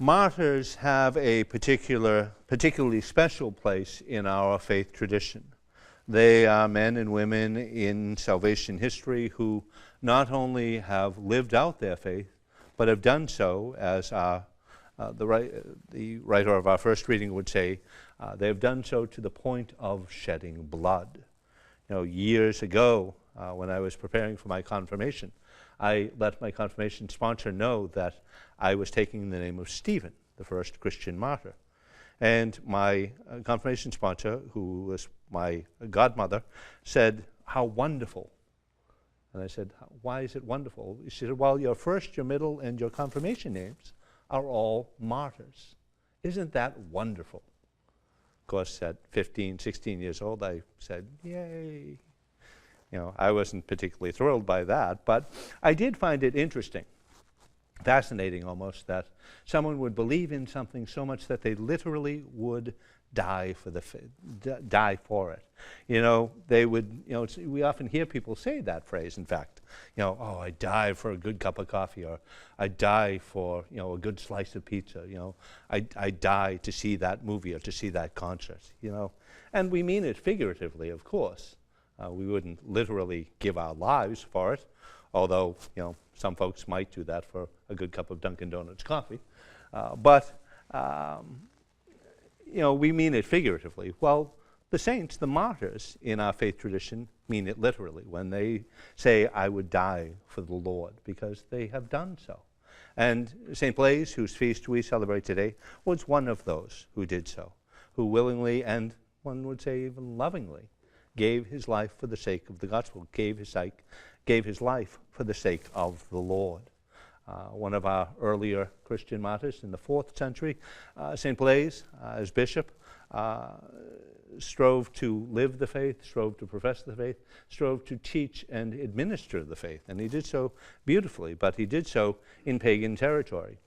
Martyrs have a particularly special place in our faith tradition. They are men and women in salvation history who not only have lived out their faith, but have done so, as the writer of our first reading would say, they have done so to the point of shedding blood. Years ago, when I was preparing for my confirmation, I let my confirmation sponsor know that I was taking the name of Stephen, the first Christian martyr. And my confirmation sponsor, who was my godmother, said, "How wonderful." And I said, "Why is it wonderful?" She said, "Well, your first, your middle, and your confirmation names are all martyrs. Isn't that wonderful?" Of course, at 15, 16 years old, I said, "Yay." I wasn't particularly thrilled by that, but I did find it interesting, fascinating almost, that someone would believe in something so much that they literally would die for it. They would, we often hear people say that phrase, in fact, "Oh, I die for a good cup of coffee," or "I die for, a good slice of pizza," I die to see that movie or to see that concert, And we mean it figuratively, of course. We wouldn't literally give our lives for it, although, some folks might do that for a good cup of Dunkin' Donuts coffee. But we mean it figuratively. Well, the saints, the martyrs in our faith tradition, mean it literally when they say, "I would die for the Lord," because they have done so. And St Blaise, whose feast we celebrate today, was one of those who did so, who willingly, and one would say even lovingly, gave his life for the sake of the gospel, gave his life for the sake of the Lord. One of our earlier Christian martyrs in the 4th century, St Blaise, as bishop, strove to live the faith, strove to profess the faith, strove to teach and administer the faith. And he did so beautifully, but he did so in pagan territory.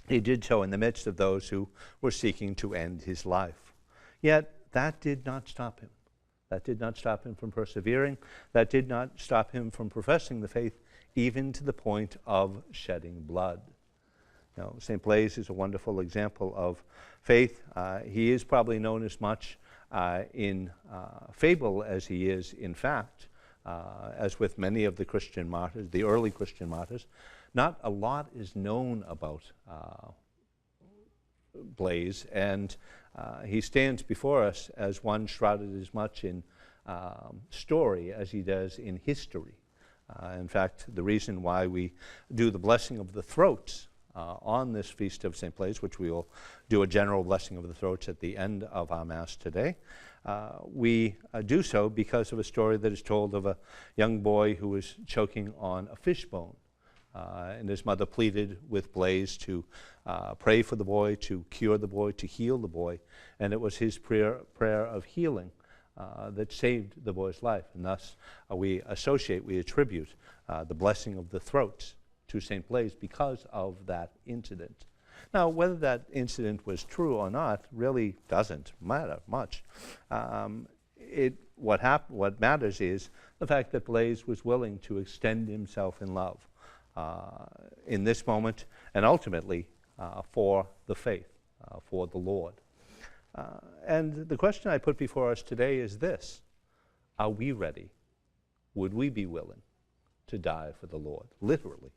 He did so in the midst of those who were seeking to end his life. Yet that did not stop him. That did not stop him from persevering. That did not stop him from professing the faith, even to the point of shedding blood. St. Blaise is a wonderful example of faith. He is probably known as much in fable as he is in fact, as with many of the Christian martyrs, the early Christian martyrs. Not a lot is known about Blaise, and he stands before us as one shrouded as much in story as he does in history. In fact, the reason why we do the blessing of the throats on this feast of St. Blaise, which we will do a general blessing of the throats at the end of our Mass today, we do so because of a story that is told of a young boy who was choking on a fishbone. And his mother pleaded with Blaise to pray for the boy, to cure the boy, to heal the boy. And it was his prayer of healing that saved the boy's life. And thus we attribute the blessing of the throats to St. Blaise because of that incident. Now, whether that incident was true or not really doesn't matter much. What matters is the fact that Blaise was willing to extend himself in love in this moment, and ultimately for the faith, for the Lord. And the question I put before us today is this: are we ready? Would we be willing to die for the Lord? Literally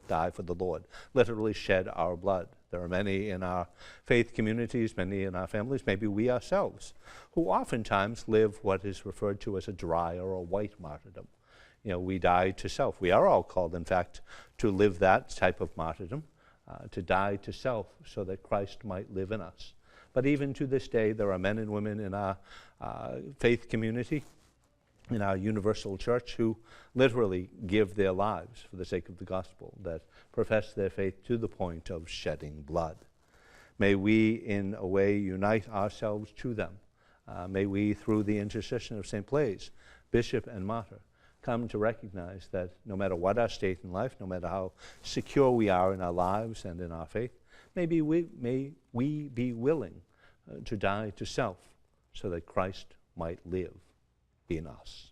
die for the Lord, literally shed our blood. There are many in our faith communities, many in our families, maybe we ourselves, who oftentimes live what is referred to as a dry or a white martyrdom. We die to self. We are all called, in fact, to live that type of martyrdom, to die to self so that Christ might live in us. But even to this day, there are men and women in our faith community, in our universal church, who literally give their lives for the sake of the gospel, that profess their faith to the point of shedding blood. May we, in a way, unite ourselves to them. May we, through the intercession of St. Blaise, bishop and martyr, come to recognize that no matter what our state in life, no matter how secure we are in our lives and in our faith, may we be willing to die to self so that Christ might live in us.